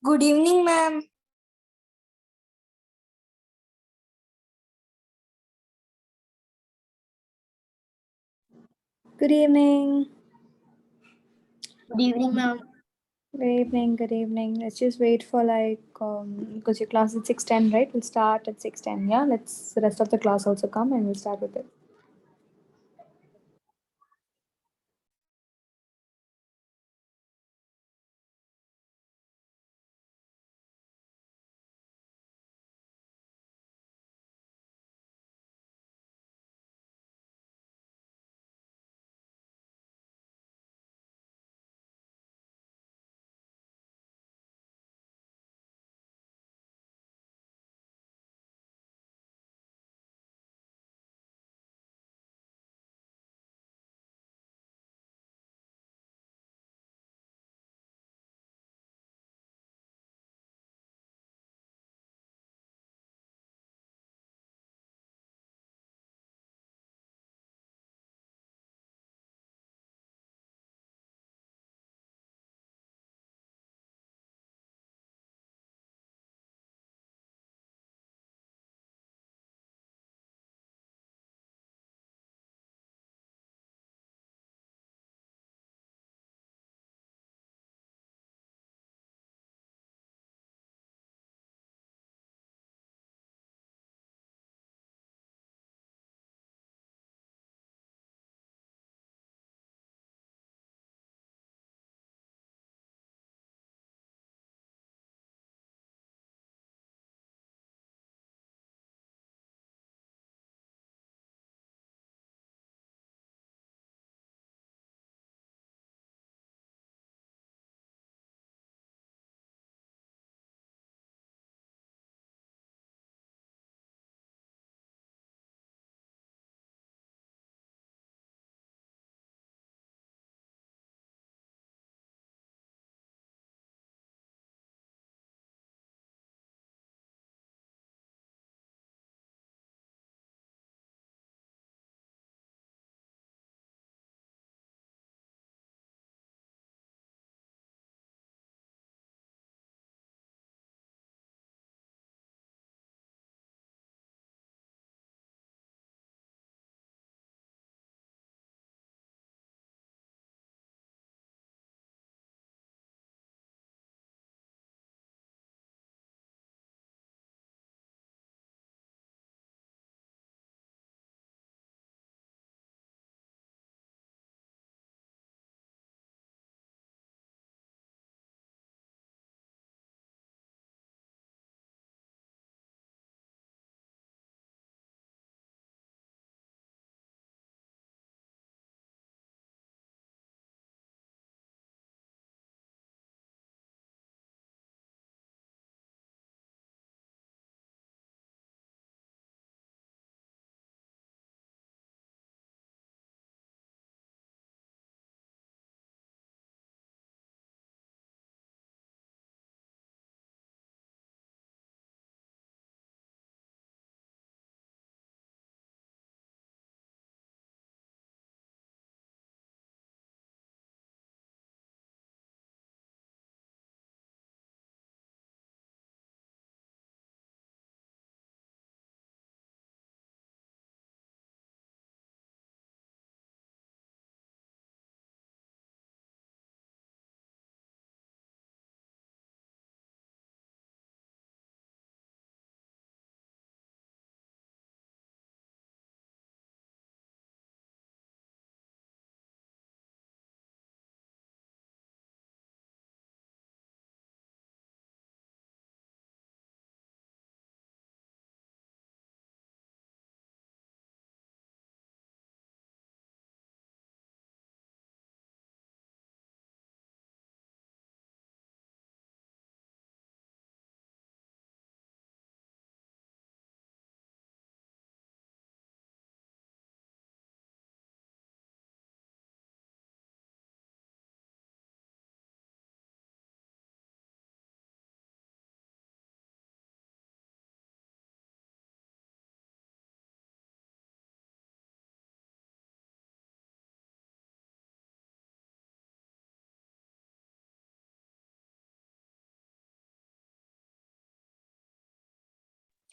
Good evening, ma'am. Good evening. Good evening, ma'am. Good evening. Good evening. Let's just wait for because your class is 6:10, right? We'll start at 6:10. Yeah. Let's the rest of the class also come and we'll start with it.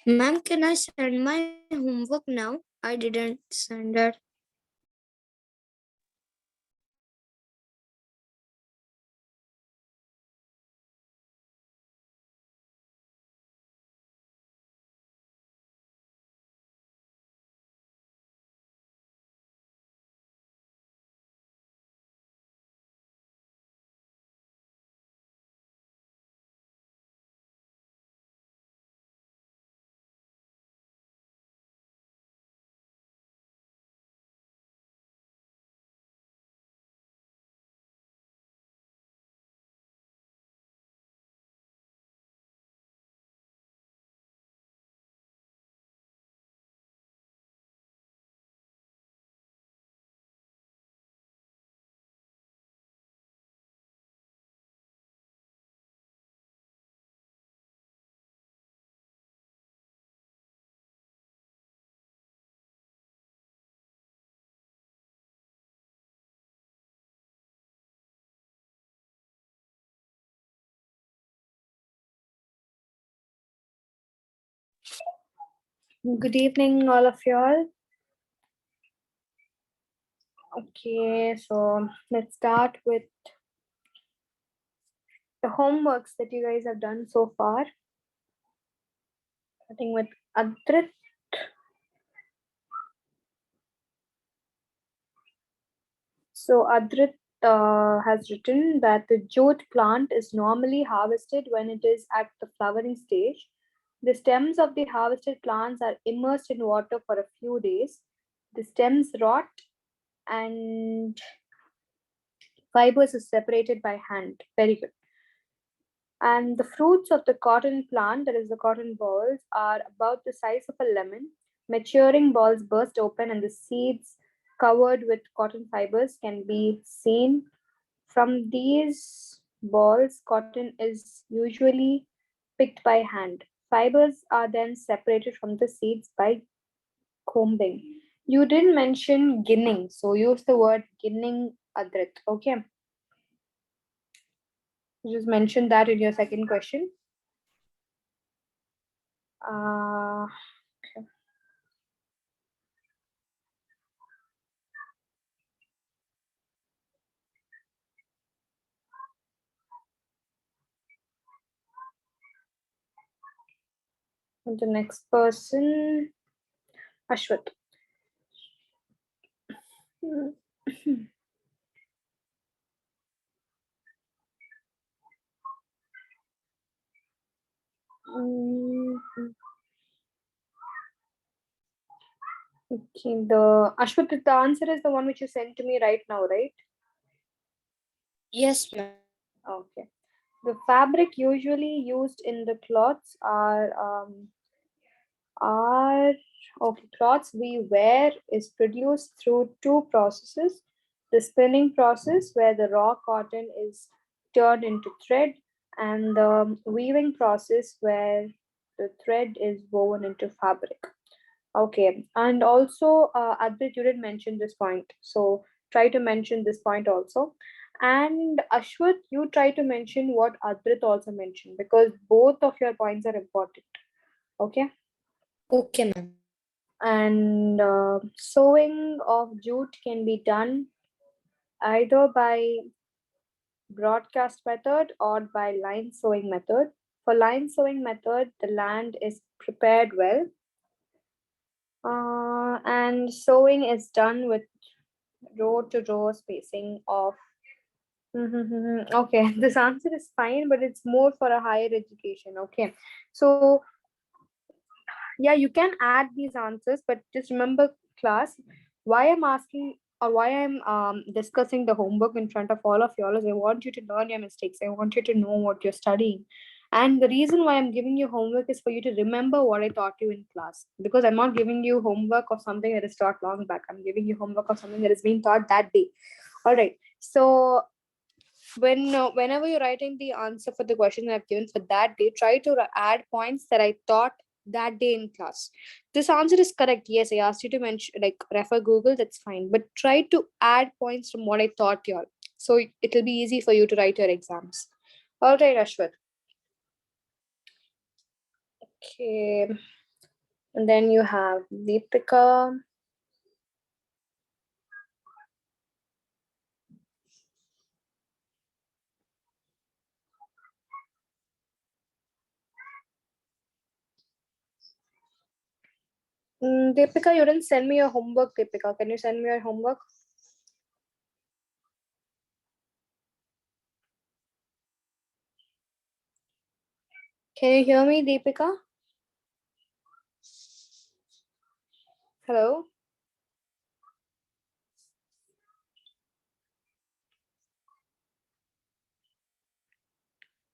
Ma'am, can I send my homework now? I didn't send it. Good evening, all of y'all. Okay, so let's start with the homeworks that you guys have done so far. Starting with Adrit. So Adrit has written that the jute plant is normally harvested when it is at the flowering stage. The stems of the harvested plants are immersed in water for a few days. The stems rot and fibers is separated by hand. Very good. And the fruits of the cotton plant, that is the cotton balls, are about the size of a lemon. Maturing balls burst open and the seeds covered with cotton fibers can be seen. From these balls, cotton is usually picked by hand. Fibers are then separated from the seeds by combing. You didn't mention ginning, so use the word ginning, Adrit. Okay, you just mentioned that in your second question. Uh, and the next person, Ashwat. Okay, the Ashwat, the answer is the one which you sent to me right now, right? Yes, ma'am. Okay. The fabric usually used in the cloths are okay. Cloths we wear is produced through two processes: the spinning process, where the raw cotton is turned into thread, and the weaving process, where the thread is woven into fabric. Okay, and also, Adit, you did mention this point, so try to mention this point also. And Ashwat, you try to mention what Adrit also mentioned because both of your points are important. Okay, Okay, ma'am. and sewing of jute can be done either by broadcast method or by line sewing method. For line sewing method, the land is prepared well, and sewing is done with row to row spacing of okay. This answer is fine, but it's more for a higher education. Okay, so yeah, you can add these answers, but just remember, class, why I'm asking or why I'm discussing the homework in front of all of y'all is I want you to learn your mistakes. I want you to know what you're studying. And the reason why I'm giving you homework is for you to remember what I taught you in class. Because I'm not giving you homework of something that is taught long back. I'm giving you homework of something that is being taught that day. All right. So whenever you're writing the answer for the question I've given for that day, try to add points that I taught that day in class. This answer is correct. Yes, I asked you to mention like refer Google. That's fine, but try to add points from what I taught you all, so it'll be easy for you to write your exams. All right, Ashwat. Okay. And then you have Deepika. Deepika, you didn't send me your homework, Deepika. Can you send me your homework? Can you hear me, Deepika? Hello?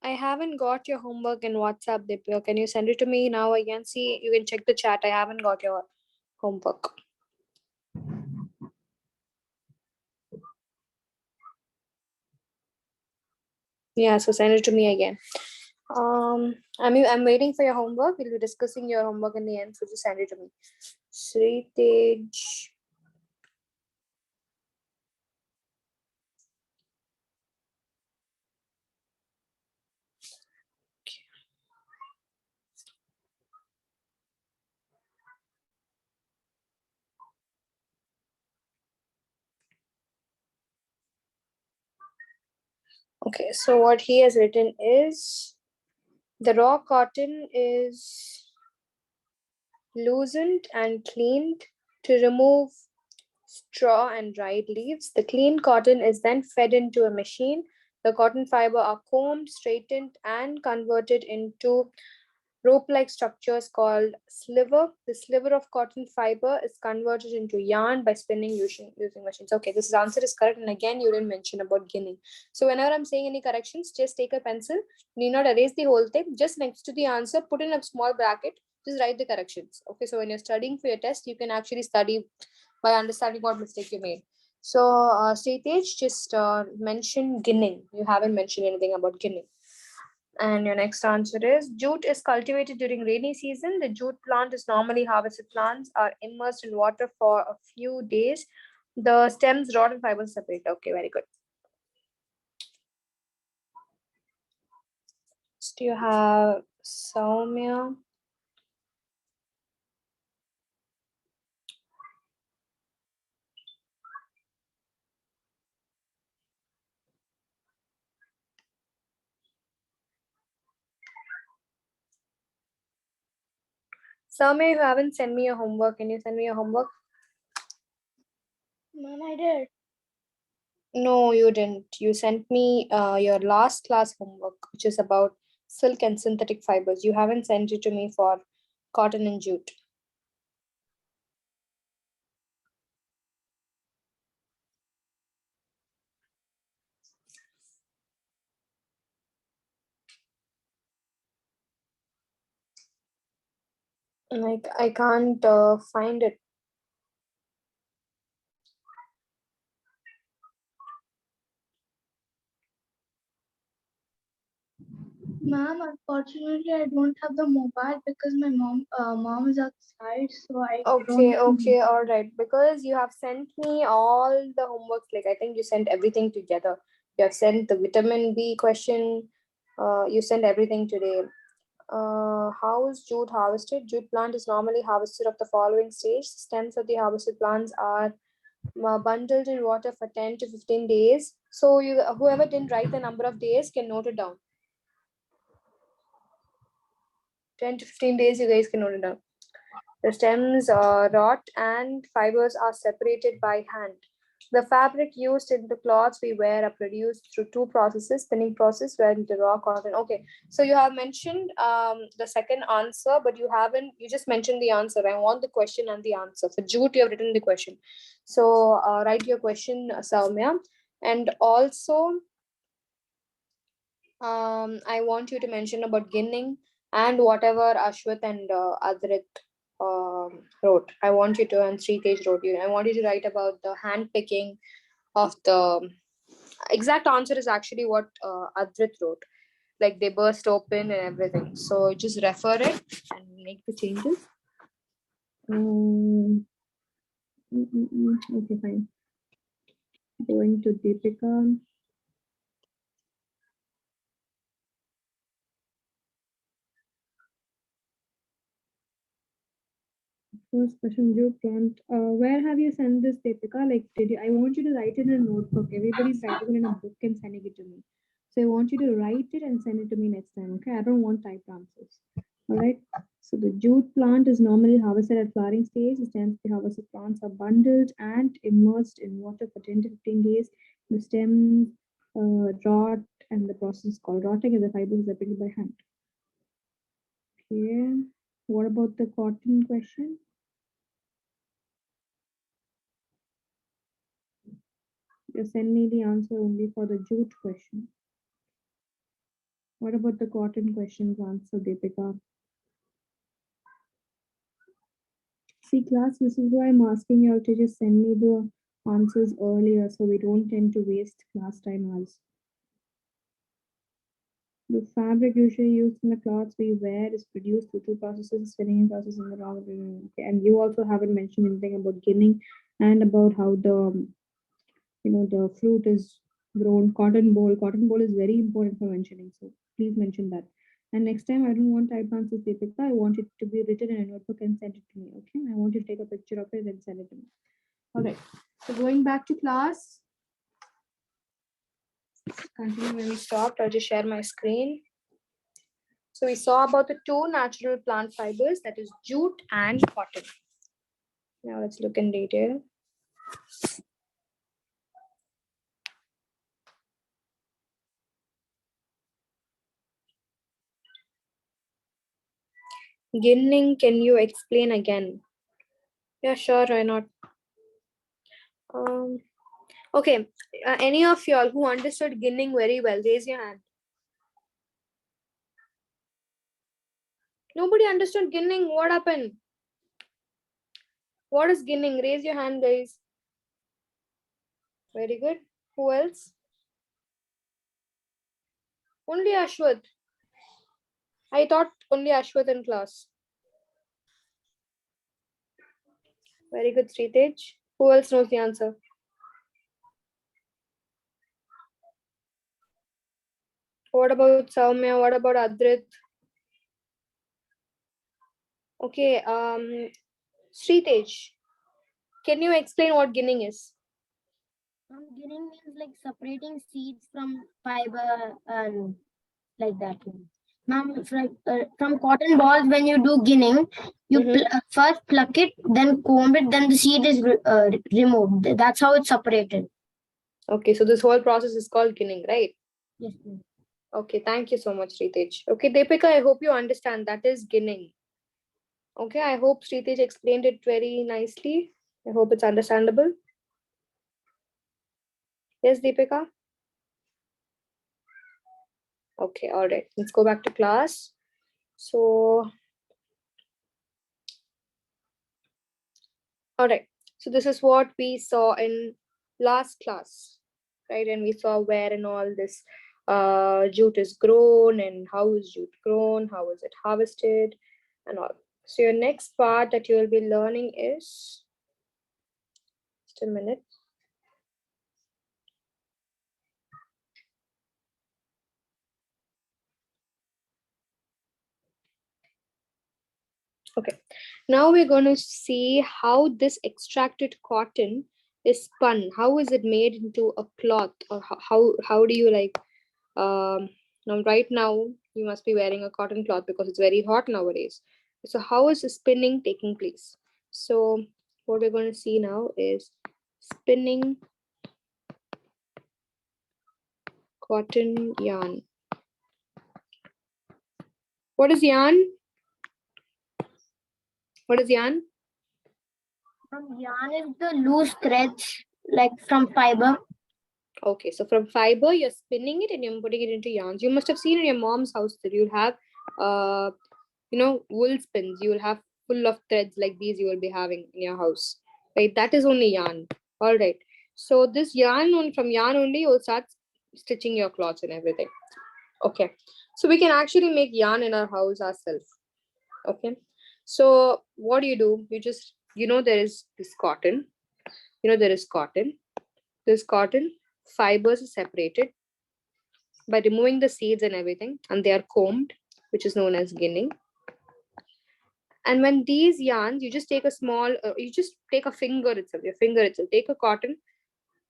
I haven't got your homework in WhatsApp, Deepika. Can you send it to me now again? See, you can check the chat. I haven't got your homework. Yeah, so send it to me again. I'm waiting for your homework. We'll be discussing your homework in the end, so just send it to me. Sri Tej. Okay, so what he has written is the raw cotton is loosened and cleaned to remove straw and dried leaves. The clean cotton is then fed into a machine. The cotton fiber are combed, straightened, and converted into rope-like structures called sliver. The sliver of cotton fiber is converted into yarn by spinning using machines. Okay, this answer is correct. And again, you didn't mention about ginning. So whenever I'm saying any corrections, just take a pencil. Need not erase the whole thing. Just next to the answer, put in a small bracket. Just write the corrections. Okay, so when you're studying for your test, you can actually study by understanding what mistake you made. So, Sritej, just mention ginning. You haven't mentioned anything about ginning. And your next answer is jute is cultivated during rainy season. The jute plant is normally harvested plants are immersed in water for a few days. The stems, rod, and fibers separate. Okay, very good. Do you have Saumya? Saumya, you haven't sent me your homework. Can you send me your homework? Mom, I did. No, you didn't. You sent me your last class homework, which is about silk and synthetic fibers. You haven't sent it to me for cotton and jute. Like I can't find it. Ma'am, unfortunately, I don't have the mobile because my mom is outside, so I don't Okay, have the okay, mobile. all right. Because you have sent me all the homeworks, like I think you sent everything together. You have sent the vitamin B question. You sent everything today. How is jute harvested? Jute plant is normally harvested of the following stage. Stems of the harvested plants are bundled in water for 10 to 15 days. So you, whoever didn't write the number of days can note it down. 10 to 15 days, you guys can note it down. The stems rot and fibers are separated by hand. The fabric used in the cloths we wear are produced through two processes, spinning process and the raw cotton. Okay, so you have mentioned the second answer, but you haven't, you just mentioned the answer. I want the question and the answer. For jute, you have written the question. So write your question, Saumya. And also, I want you to mention about ginning and whatever Ashwath and Adrit wrote. I want you to, and Sritej wrote you. I want you to write about the hand picking of the exact answer is actually what Adrit wrote. Like they burst open and everything. So just refer it and make the changes. Okay, fine. Going to Deepika. First question, jute plant. Where have you sent this, Deepika? Like, I want you to write it in a notebook. Everybody's writing it in a book and sending it to me. So I want you to write it and send it to me next time. Okay, I don't want typed answers. All right. So the jute plant is normally harvested at flowering stage. The stems of the harvested plants are bundled and immersed in water for 10 to 15 days. The stems rot, and the process is called rotting, and the fibers are separated by hand. Okay. What about the cotton question? You send me the answer only for the jute question. What about the cotton questions answer, Deepika? See, class, this is why I'm asking you all to just send me the answers earlier so we don't tend to waste class time hours. The fabric usually used in the cloths we wear is produced through two processes, spinning process and the raw material. Okay. And you also haven't mentioned anything about ginning and about how the the fruit is grown. Cotton boll is very important for mentioning, so please mention that. And next time I don't want type answers, Deepika. I want it to be written in a notebook and send it to me. Okay, I want you to take a picture of it and send it to me. All right, so going back to class, continue when we stopped. I'll just share my screen. So we saw about the two natural plant fibers, that is jute and cotton. Now let's look in detail. Ginning, can you explain again? Yeah, sure, why not? Okay, any of y'all who understood ginning very well, raise your hand. Nobody understood ginning. What happened? What is ginning? Raise your hand, guys. Very good. Who else? Only Ashwath. I thought only Ashwath in class. Very good, Sritej. Who else knows the answer? What about Soumya? What about Adrit? Okay, Sritej, can you explain what ginning is? Ginning means like separating seeds from fiber and like that. Ma'am, from cotton balls, when you do ginning, you first pluck it, then comb it, then the seed is removed. That's how it's separated. Okay, so this whole process is called ginning, right? Yes, ma'am. Okay, thank you so much, Sritej. Okay, Deepika, I hope you understand that is ginning. Okay, I hope Sritej explained it very nicely. I hope it's understandable. Yes, Deepika? Okay, all right. Let's go back to class. So, all right. So this is what we saw in last class, right? And we saw where and all this jute is grown and how is jute grown, how is it harvested and all. So your next part that you will be learning is, just a minute. Okay, now we're going to see how this extracted cotton is spun. How is it made into a cloth, or how do you like, now right now you must be wearing a cotton cloth because it's very hot nowadays. So how is the spinning taking place? So what we're going to see now is spinning cotton yarn. What is yarn? What is yarn? Yarn is the loose threads, like from fiber. Okay, so from fiber, you're spinning it and you're putting it into yarns. You must have seen in your mom's house that you'll have, wool spins. You will have full of threads like these you will be having in your house, right? That is only yarn. All right. So this yarn, from yarn only, you'll start stitching your clothes and everything. Okay. So we can actually make yarn in our house ourselves. Okay. So what do? You just, there is this cotton. There is cotton. This cotton fibers are separated by removing the seeds and everything, and they are combed, which is known as ginning. And when these yarns, you just take a small, you just take a finger itself, your finger itself, take a cotton,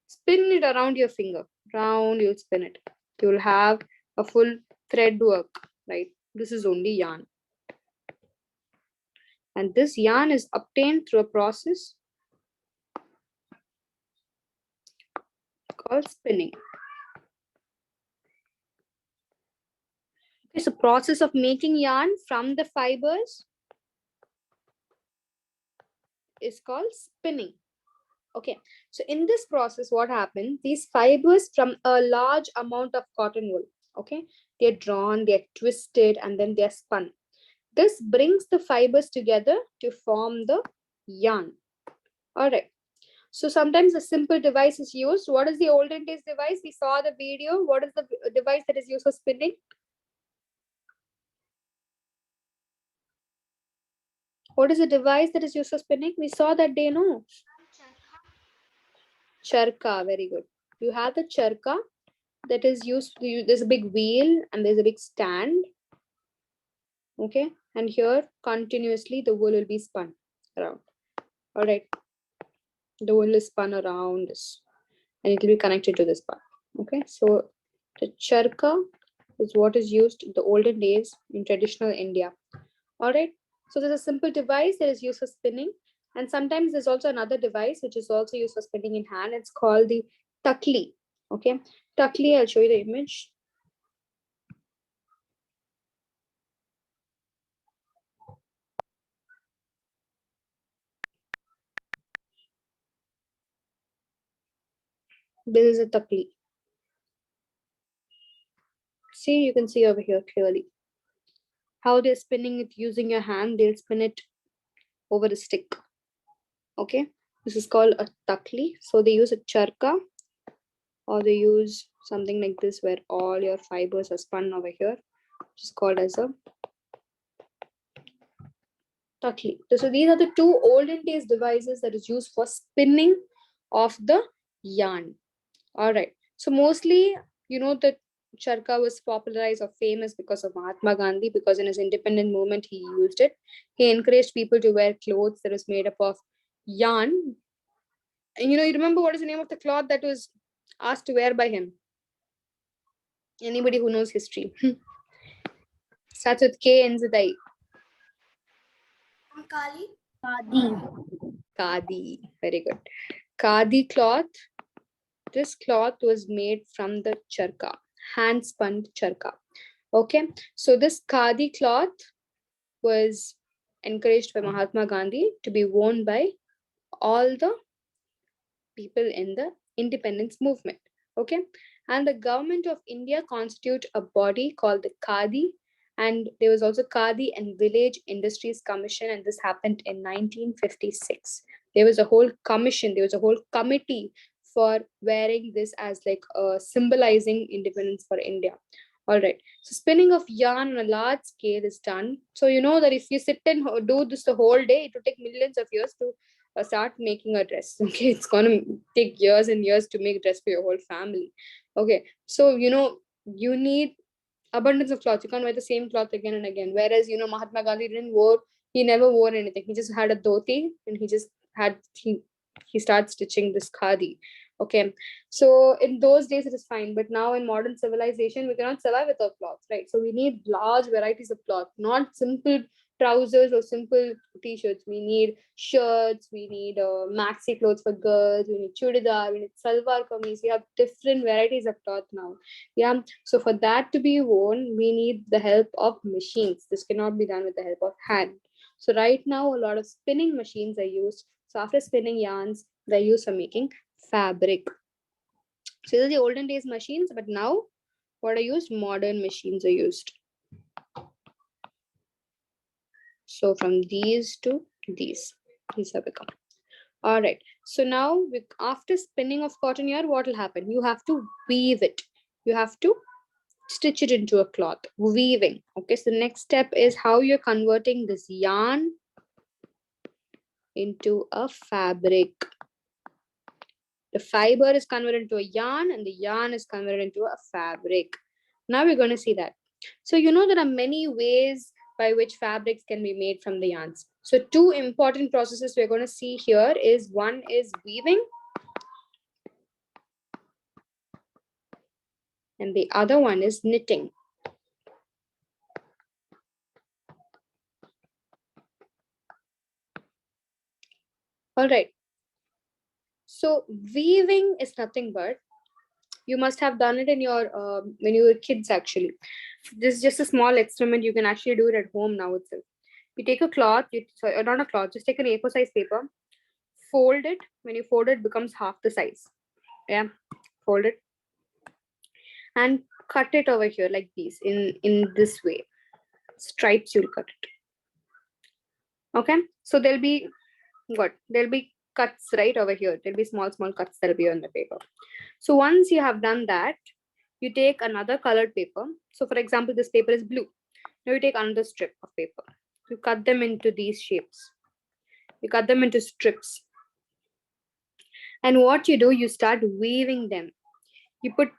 spin it around your finger, round, you'll spin it. You'll have a full thread work, right? This is only yarn. And this yarn is obtained through a process called spinning. Okay, so process of making yarn from the fibers is called spinning. Okay, so in this process, what happened? These fibers from a large amount of cotton wool, okay, they're drawn, they're twisted, and then they're spun. This brings the fibers together to form the yarn. All right. So sometimes a simple device is used. What is the olden days device? We saw the video. What is the device that is used for spinning? What is the device that is used for spinning? We saw that day, no? Charka, very good. You have the charka that is used. There's a big wheel and there's a big stand. Okay, and here continuously the wool will be spun around. All right, the wool is spun around this, and it will be connected to this part. Okay, so the charka is what is used in the olden days in traditional India. All right, so there's a simple device that is used for spinning, and sometimes there's also another device which is also used for spinning in hand. It's called the takli. Okay, takli, I'll show you the image. This is a takli. See, you can see over here clearly how they're spinning it using your hand. They'll spin it over a stick. Okay, this is called a takli. So they use a charka, or they use something like this where all your fibers are spun over here, which is called as a takli. So these are the two olden days devices that is used for spinning of the yarn. All right. So mostly, you know, the charka was popularized or famous because of Mahatma Gandhi, because in his independent movement, he used it. He encouraged people to wear clothes that was made up of yarn. And you know, you remember what is the name of the cloth that was asked to wear by him? Anybody who knows history. Starts with K, ends with I. Kali. Khadi. Khadi. Very good. Khadi cloth. This cloth was made from the charka, hand spun charka. Okay, so this khadi cloth was encouraged by Mahatma Gandhi to be worn by all the people in the independence movement. Okay, and the government of India constitute a body called the Khadi, and there was also Khadi and Village Industries Commission, and this happened in 1956. There was a whole commission, there was a whole committee for wearing this as like symbolizing independence for India. All right, so spinning of yarn on a large scale is done. So you know that if you sit and do this the whole day, it will take millions of years to start making a dress. Okay, it's gonna take years and years to make a dress for your whole family. Okay, so you know you need abundance of cloth. You can't wear the same cloth again and again. Whereas you know Mahatma Gandhi he never wore anything. He just had a dhoti and he started stitching this khadi. Okay, so in those days it is fine, but now in modern civilization we cannot survive without cloths, right? So we need large varieties of cloth, not simple trousers or simple t-shirts. We need shirts, we need maxi clothes for girls, we need chudidar, we need salwar kameez. We have different varieties of cloth now. Yeah, so for that to be worn, we need the help of machines. This cannot be done with the help of hand. So right now, a lot of spinning machines are used. So after spinning yarns, they're used for making fabric. So these are the olden days machines, but now what are used? Modern machines are used. So from these to these have become. All right. So now after spinning of cotton yarn, what will happen? You have to weave it. You have to stitch it into a cloth. Weaving. Okay. So the next step is how you're converting this yarn into a fabric. The fiber is converted into a yarn and the yarn is converted into a fabric. Now we're going to see that. So you know there are many ways by which fabrics can be made from the yarns. So two important processes we're going to see here is one is weaving and the other one is knitting. All right. So weaving is nothing but, you must have done it in your when you were kids actually. This is just a small experiment. You can actually do it at home now itself. You take a cloth, sorry, not a cloth, just take an A4 size paper, fold it. When you fold it, becomes half the size. Yeah, fold it and cut it over here like these in this way. Stripes you'll cut it. Okay, so there'll be cuts right over here. There'll be small cuts that'll be on the paper. So once you have done that, you take another colored paper. So for example, this paper is blue. Now you take another strip of paper. You cut them into these shapes. You cut them into strips. And what you do, you start weaving them. You put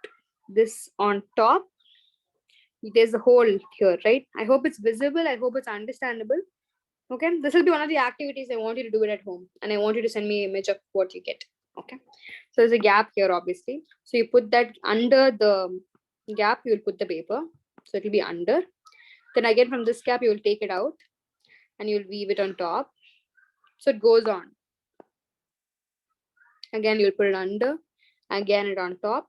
this on top. There's a hole here, right? I hope it's visible. I hope it's understandable. Okay, this will be one of the activities I want you to do it at home. And I want you to send me an image of what you get. Okay, so there's a gap here, obviously. So you put that under the gap, you will put the paper. So it will be under. Then again from this gap, you will take it out and you'll weave it on top. So it goes on. Again, you'll put it under, again it on top.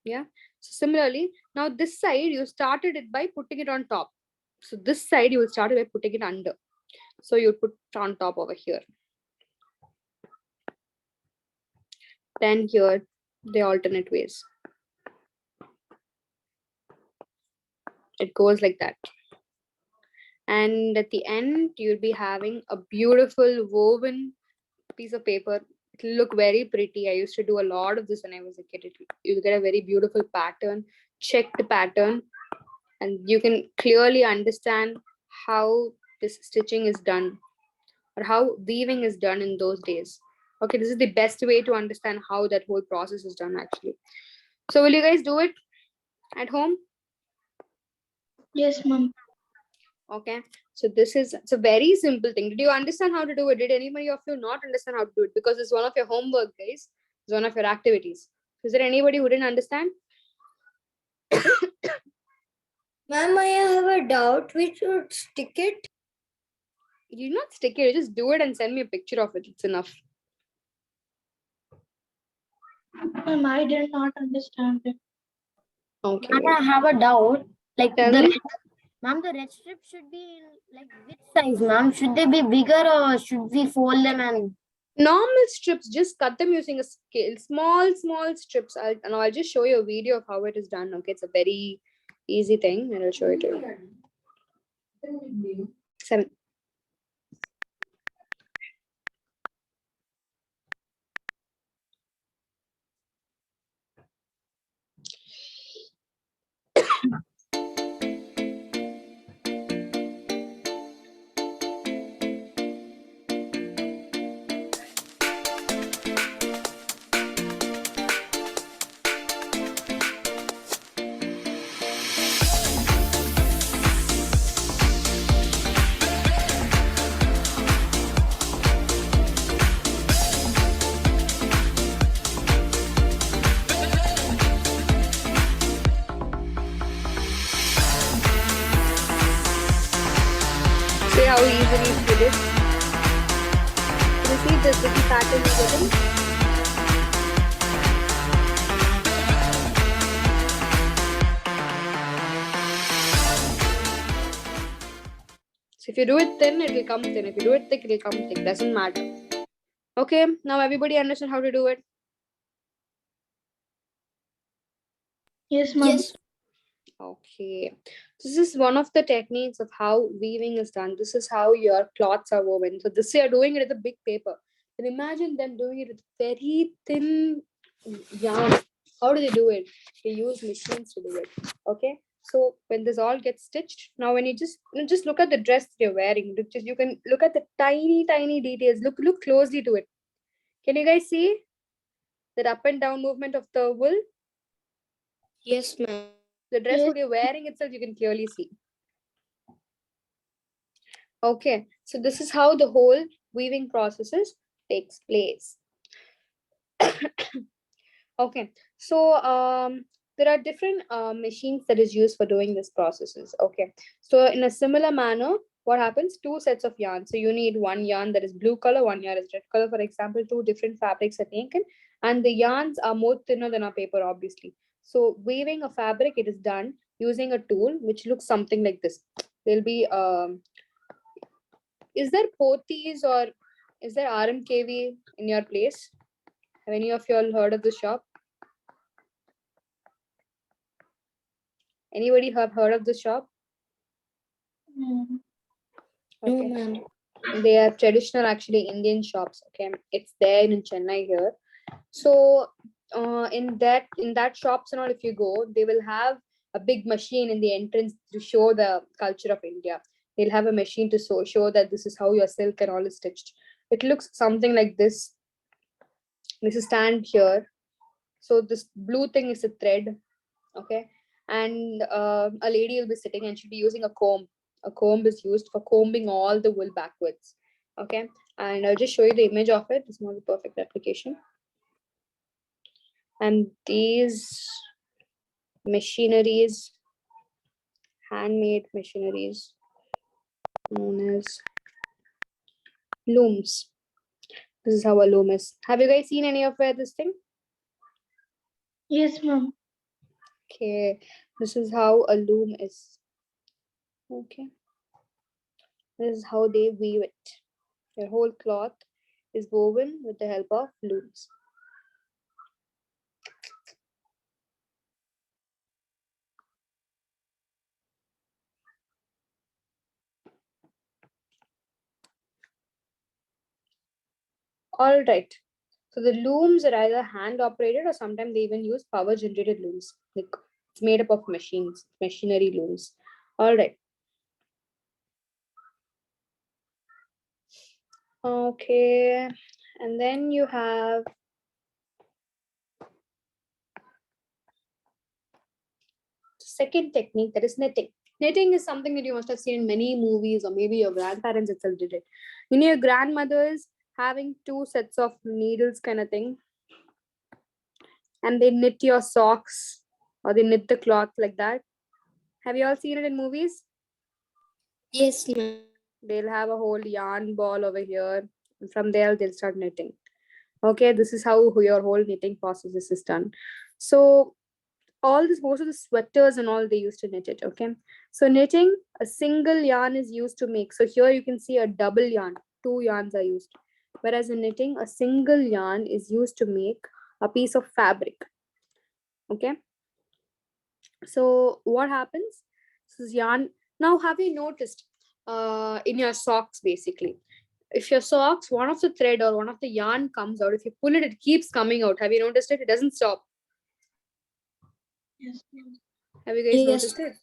Yeah. So similarly, now this side, you started it by putting it on top. So this side, you will start it by putting it under. So you'll put it on top over here. Then here, the alternate ways. It goes like that. And at the end, you'll be having a beautiful woven piece of paper. It'll look very pretty. I used to do a lot of this when I was a kid. You'll get a very beautiful pattern, checked pattern, and you can clearly understand how this stitching is done or how weaving is done in those days. Okay, this is the best way to understand how that whole process is done actually. So will you guys do it at home? Yes, ma'am. Okay, so it's a very simple thing. Did you understand how to do it? Did anybody of you not understand how to do it? Because it's one of your homework, guys. It's one of your activities. Is there anybody who didn't understand? Ma'am, I have a doubt. We should stick it. You not stick it, just do it and send me a picture of it. It's enough. Ma'am, I did not understand it. Okay. Ma'am, I have a doubt. Like Tell me. ma'am, the red strip should be in like which size, ma'am? Should they be bigger or should we fold them and Normal strips, just cut them using a scale. Small strips. I'll just show you a video of how it is done. Okay, it's a very easy thing and I'll show it to you. 7. See how easily you did it? Can you see this little pattern you're getting? So if you do it thin, it will come thin. If you do it thick, it will come thick. Doesn't matter. Okay, now everybody understand how to do it? Yes, ma'am. yes? Okay, this is one of the techniques of how weaving is done. This is how your cloths are woven. So this you're doing it with a big paper. And imagine them doing it with very thin yarn. How do they do it? They use machines to do it. Okay. So when this all gets stitched, now when you just look at the dress that you're wearing, you can look at the tiny details. Look closely to it. Can you guys see that up and down movement of the wool? Yes, ma'am. The dress Yes. what you're wearing itself, you can clearly see. Okay, so this is how the whole weaving processes takes place. Okay, so there are different machines that is used for doing this processes. Okay, so in a similar manner, what happens? Two sets of yarn. So you need one yarn that is blue color, one yarn is red color. For example, two different fabrics are taken, and the yarns are more thinner than our paper, obviously. So weaving a fabric, it is done using a tool which looks something like this. There'll be is there Pothys or is there RMKV in your place? Have any of you all heard of this shop? Anybody have heard of this shop? Mm. No, Okay. ma'am. They are traditional, actually Indian shops. Okay, it's there in Chennai here. So in that shops and all, if you go, they will have a big machine in the entrance to show the culture of India. They'll have a machine to show that this is how your silk and all is stitched. It looks something like this. This is stand here. So this blue thing is a thread. Okay, and a lady will be sitting and she'll be using a comb. A comb is used for combing all the wool backwards. Okay, and I'll just show you the image of it. It's not the perfect application. And these machineries, handmade machineries known as looms. This is how a loom is. Have you guys seen any of this thing? Yes, ma'am. Okay, this is how a loom is. Okay, this is how they weave it. Your whole cloth is woven with the help of looms. All right. So the looms are either hand operated or sometimes they even use power generated looms. Like it's made up of machines, machinery looms. All right. Okay. And then you have second technique, that is knitting. Knitting is something that you must have seen in many movies, or maybe your grandparents itself did it. You know, your grandmothers having two sets of needles kind of thing, and they knit your socks or they knit the cloth like that. Have you all seen it in movies? Yes, ma'am. They'll have a whole yarn ball over here, and from there they'll start knitting. Okay, this is how your whole knitting process is done. So all this, most of the sweaters and all, they used to knit it. Okay, so knitting, a single yarn is used to make. So here you can see a double yarn, two yarns are used, whereas in knitting a single yarn is used to make a piece of fabric. Okay, so what happens, this is yarn. Now have you noticed in your socks, basically, if your socks, one of the thread or one of the yarn comes out, if you pull it, it keeps coming out. Have you noticed it? It doesn't stop. Yes, ma'am. Have you guys Yes. noticed it?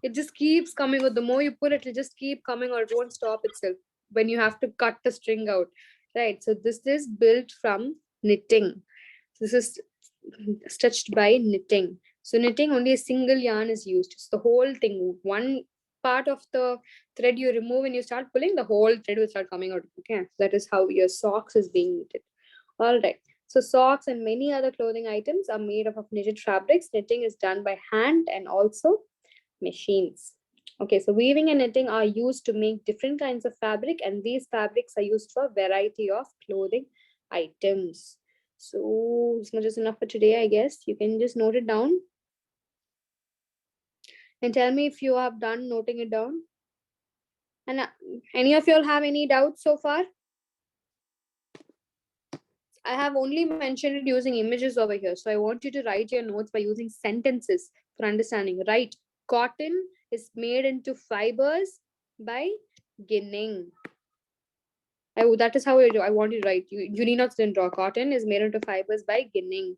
It just keeps coming out. The more you pull it, it'll just keep coming out. It won't stop itself when you have to cut the string out. Right. So this is built from knitting. This is stitched by knitting. So knitting, only a single yarn is used. It's the whole thing. One part of the thread you remove and you start pulling, the whole thread will start coming out. Okay. That is how your socks is being knitted. All right. So socks and many other clothing items are made up of knitted fabrics. Knitting is done by hand and also machines. Okay, so weaving and knitting are used to make different kinds of fabric, and these fabrics are used for a variety of clothing items. So this much is enough for today, I guess. You can just note it down and tell me if you have done noting it down. And any of you all have any doubts so far? I have only mentioned it using images over here. So I want you to write your notes by using sentences for understanding. Right. Cotton is made into fibers by ginning. That is how I want you to write. You need not draw. Cotton is made into fibers by ginning.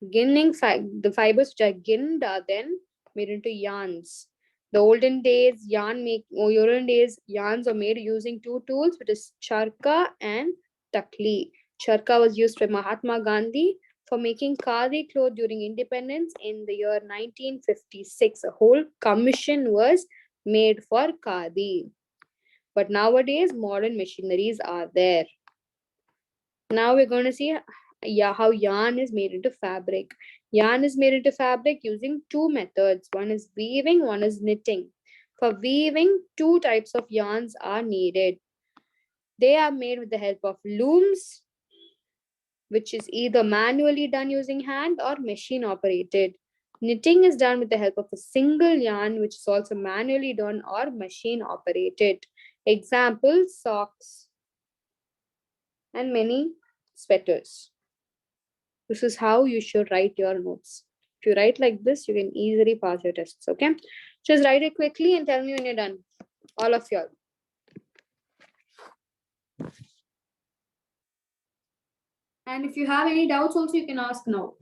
The fibers which are ginned are then made into yarns. The olden days, yarns are made using two tools, which is charka and takli. Charka was used by Mahatma Gandhi for making khadi cloth during independence in the year 1956. A whole commission was made for khadi. But nowadays, modern machineries are there. Now we're going to see how yarn is made into fabric. Yarn is made into fabric using two methods. One is weaving, one is knitting. For weaving, two types of yarns are needed. They are made with the help of looms, which is either manually done using hand or machine operated. Knitting is done with the help of a single yarn, which is also manually done or machine operated. Example, socks and many sweaters. This is how you should write your notes. If you write like this, you can easily pass your tests, okay? Just write it quickly and tell me when you're done. All of y'all. And if you have any doubts also, you can ask now.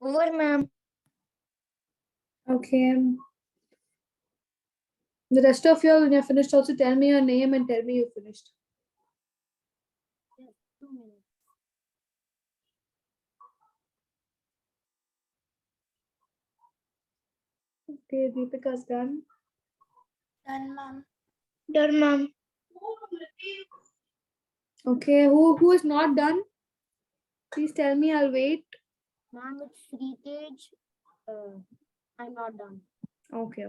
Over, ma'am. Okay. The rest of you, when you're finished, also tell me your name and tell me you finished. Yes, 2 minutes. Okay, Deepika's done. Done, ma'am. Done, ma'am. Okay, who is not done? Please tell me, I'll wait. Ma'am, it's Sritej. I'm not done. Okay.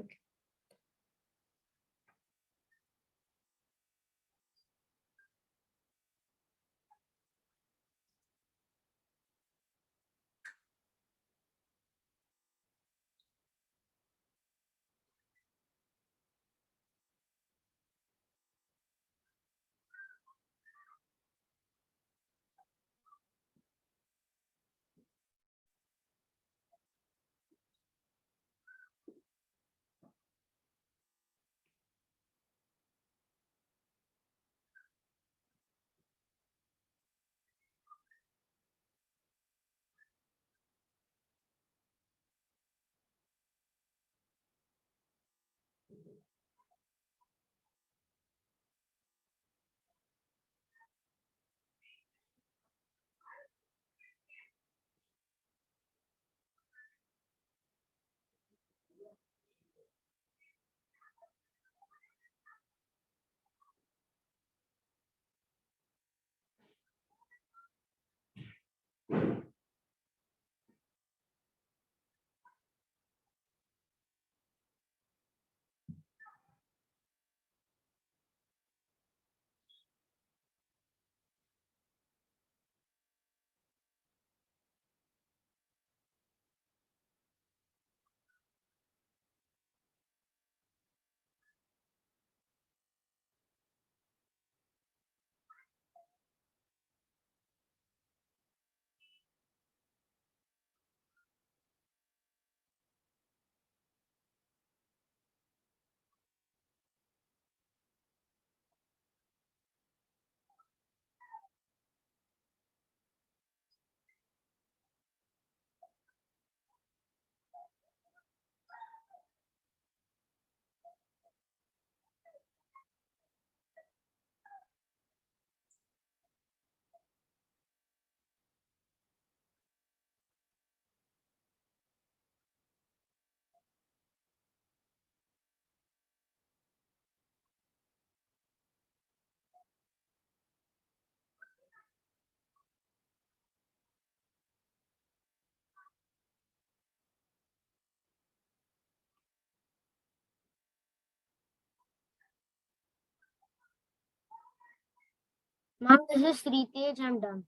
Ma'am, this is Sritej. I'm done.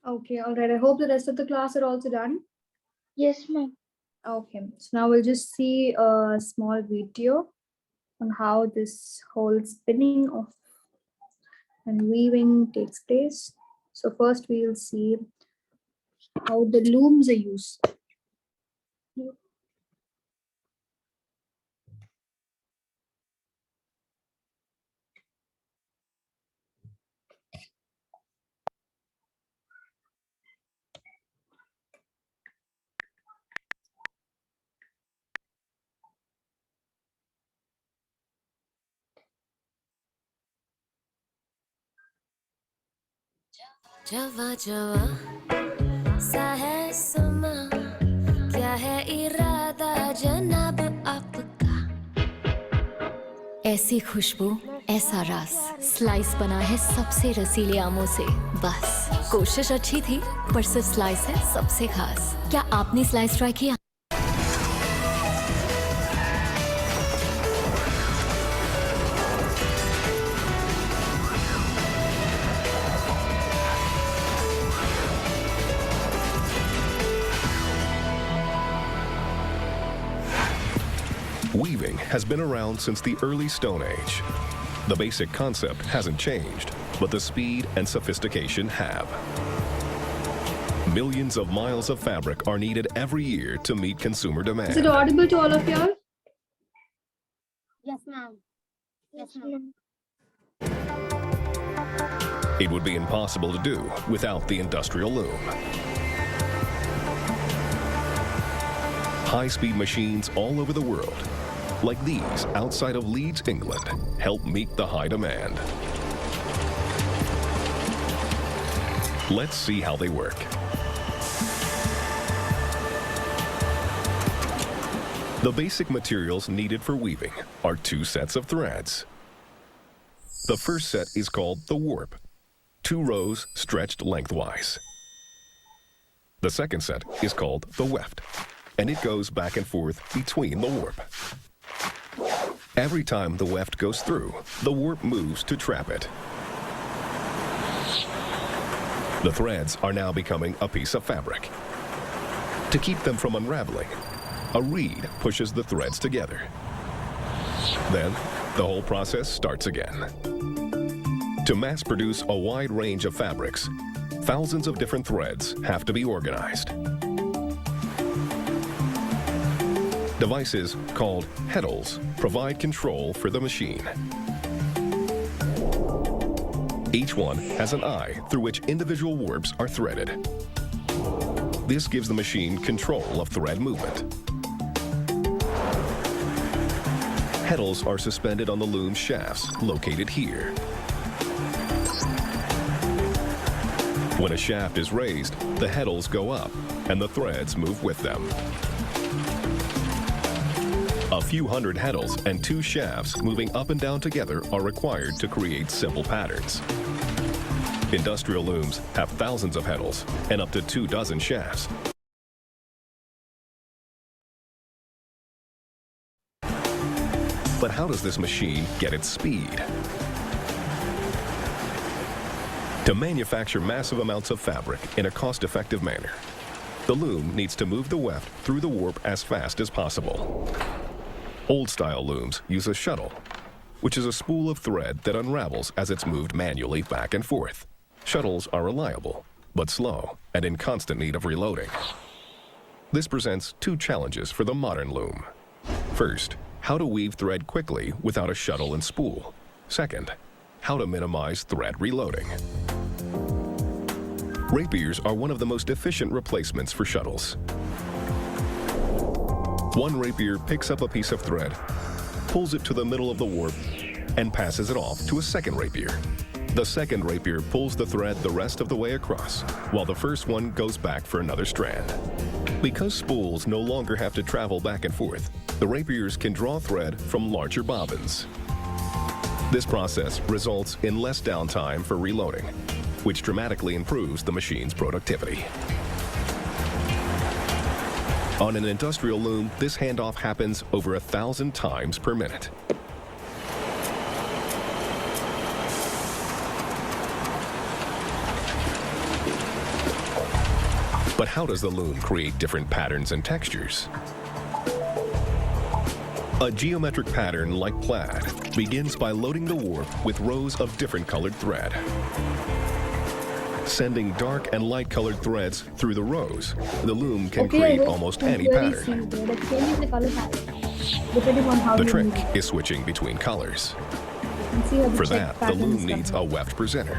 Okay, all right. I hope the rest of the class are also done. Yes, ma'am. Okay, so now we'll just see a small video on how this whole spinning of and weaving takes place. So first we'll see how the looms are used. जवा जवा सा है समा क्या है इरादा जनाब आपका ऐसी खुशबू ऐसा रस स्लाइस बना है सबसे रसीले आमों से बस कोशिश अच्छी थी पर सिर्फ स्लाइस है सबसे खास क्या आपने स्लाइस ट्राई किया Weaving has been around since the early Stone Age. The basic concept hasn't changed, but the speed and sophistication have. Millions of miles of fabric are needed every year to meet consumer demand. Is it audible to all of y'all? Yes, ma'am. Yes, ma'am. It would be impossible to do without the industrial loom. High-speed machines all over the world, like these outside of Leeds, England, help meet the high demand. Let's see how they work. The basic materials needed for weaving are 2 sets of threads. The first set is called the warp, 2 rows stretched lengthwise. The second set is called the weft, and it goes back and forth between the warp. Every time the weft goes through, the warp moves to trap it. The threads are now becoming a piece of fabric. To keep them from unraveling, a reed pushes the threads together. Then, the whole process starts again. To mass produce a wide range of fabrics, thousands of different threads have to be organized. Devices called heddles provide control for the machine. Each one has an eye through which individual warps are threaded. This gives the machine control of thread movement. Heddles are suspended on the loom shafts located here. When a shaft is raised, the heddles go up and the threads move with them. A few hundred heddles and 2 shafts moving up and down together are required to create simple patterns. Industrial looms have thousands of heddles and up to 2 dozen shafts. But how does this machine get its speed? To manufacture massive amounts of fabric in a cost-effective manner, the loom needs to move the weft through the warp as fast as possible. Old-style looms use a shuttle, which is a spool of thread that unravels as it's moved manually back and forth. Shuttles are reliable, but slow and in constant need of reloading. This presents 2 challenges for the modern loom. First, how to weave thread quickly without a shuttle and spool. Second, how to minimize thread reloading. Rapiers are one of the most efficient replacements for shuttles. One rapier picks up a piece of thread, pulls it to the middle of the warp, and passes it off to a second rapier. The second rapier pulls the thread the rest of the way across, while the first one goes back for another strand. Because spools no longer have to travel back and forth, the rapiers can draw thread from larger bobbins. This process results in less downtime for reloading, which dramatically improves the machine's productivity. On an industrial loom, this handoff happens over 1,000 times per minute. But how does the loom create different patterns and textures? A geometric pattern like plaid begins by loading the warp with rows of different colored thread. Sending dark and light colored threads through the rows, the loom can create almost any pattern. The trick is switching between colors. For that, the loom needs a weft presenter,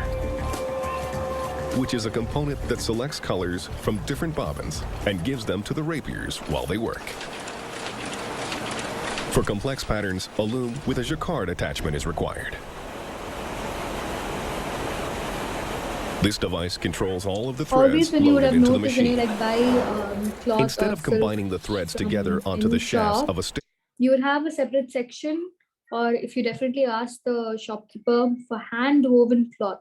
which is a component that selects colors from different bobbins and gives them to the rapiers while they work. For complex patterns, a loom with a jacquard attachment is required. This device controls all of the threads loaded into the machine. Instead of combining the threads together onto the shafts of a stick, you would have a separate section, or if you definitely ask the shopkeeper for hand woven cloth,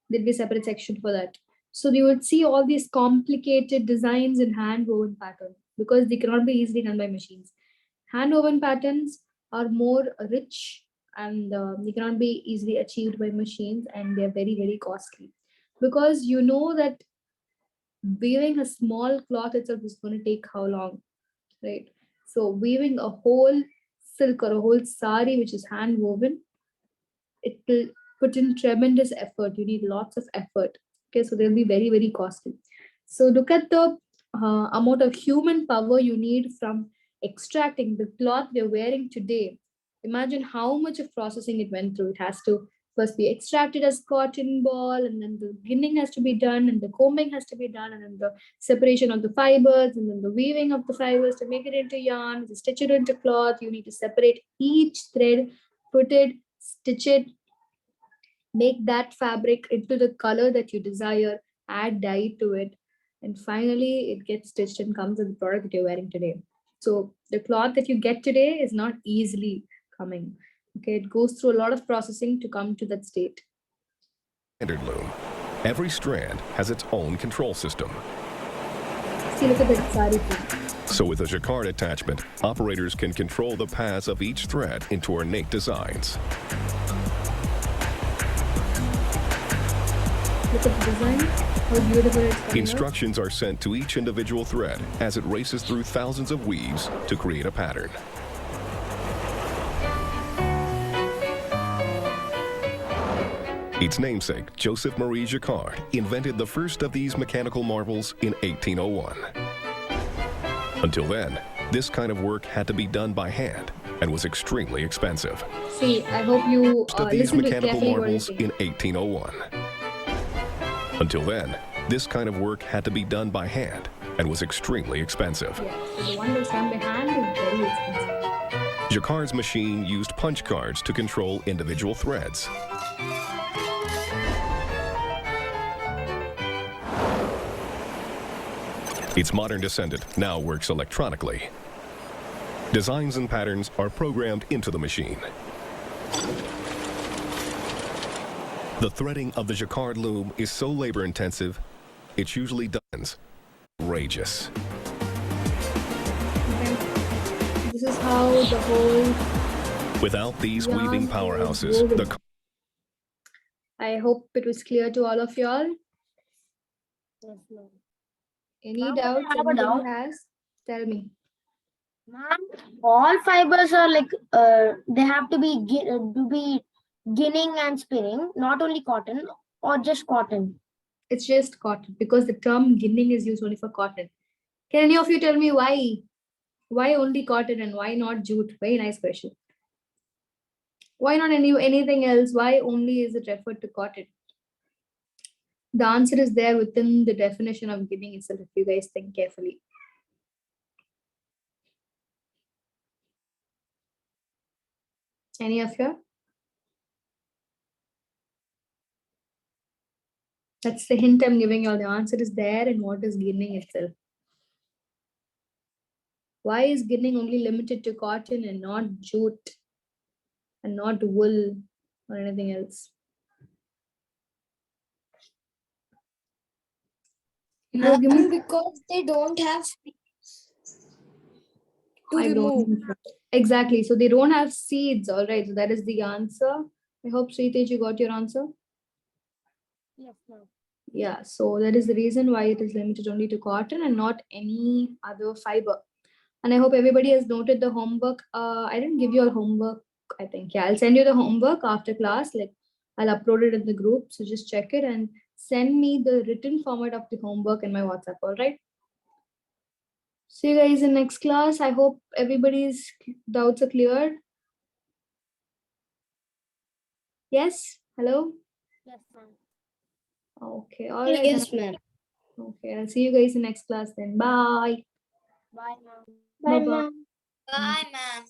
there'd be a separate section for that. So you would see all these complicated designs in hand woven pattern because they cannot be easily done by machines. Hand woven patterns are more rich and they cannot be easily achieved by machines, and they're very, very costly because you know that weaving a small cloth itself is going to take how long, right? So weaving a whole silk or a whole sari which is hand woven, it will put in tremendous effort. You need lots of effort. Okay, so they'll be very, very costly. So look at the amount of human power you need from extracting the cloth we're wearing today. Imagine how much of processing it went through. It has to first be extracted as cotton ball, and then the ginning has to be done, and the combing has to be done, and then the separation of the fibers, and then the weaving of the fibers to make it into yarn, to stitch it into cloth. You need to separate each thread, put it, stitch it, make that fabric into the color that you desire, add dye to it, and finally it gets stitched and comes in the product that you're wearing today. So the cloth that you get today is not easily coming. Okay, it goes through a lot of processing to come to that state. Standard loom. Every strand has its own control system. See, look at the sari too. So with a jacquard attachment, operators can control the paths of each thread into ornate designs. Look at the design, how beautiful it's coming out. Instructions are sent to each individual thread as it races through thousands of weaves to create a pattern. Its namesake, Joseph Marie Jacquard, invented the first of these mechanical marvels in 1801. Until then, this kind of work had to be done by hand and was extremely expensive. See, I hope you First of these listen to mechanical carefully what I'm marvels saying. in 1801. Until then, this kind of work had to be done by hand and was extremely expensive. Yeah, so the one that's done by hand is very expensive. Jacquard's machine used punch cards to control individual threads. Its modern descendant now works electronically. Designs and patterns are programmed into the machine. The threading of the jacquard loom is so labor-intensive, it's usually done. Outrageous. Okay. This is how the whole... Without these yarn weaving is powerhouses, woven. the I hope it was clear to all of y'all. Yes, ma'am. Any Ma'am, doubts I have a anybody doubt. has? Tell me. Ma'am, all fibers are like they have to be ginning and spinning, not only cotton or just cotton. It's just cotton because the term ginning is used only for cotton. Can any of you tell me why? Why only cotton and why not jute? Very nice question. Why not anything else? Why only is it referred to cotton? The answer is there within the definition of ginning itself, if you guys think carefully. Any of you? That's the hint I'm giving you all. The answer is there in what is ginning itself. Why is ginning only limited to cotton and not jute and not wool or anything else? No, give me. Because they don't have to I remove. don't know. Exactly. So they don't have seeds. All right. So that is the answer. I hope Sritej, you got your answer. Yes, ma'am. Yeah. So that is the reason why it is limited only to cotton and not any other fiber. And I hope everybody has noted the homework. I didn't give you all homework, I think. Yeah, I'll send you the homework after class. Like I'll upload it in the group. So just check it and send me the written format of the homework in my WhatsApp. All right. See you guys in next class. I hope everybody's doubts are cleared. Yes? Hello? Yes, ma'am. Okay. All right. Yes, ma'am. Okay. I'll see you guys in next class then. Bye. Bye, ma'am. Bye, Bye, bye. ma'am. Bye, ma'am.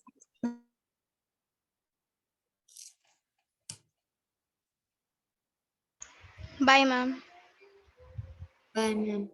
Bye, ma'am. Bye, ma'am.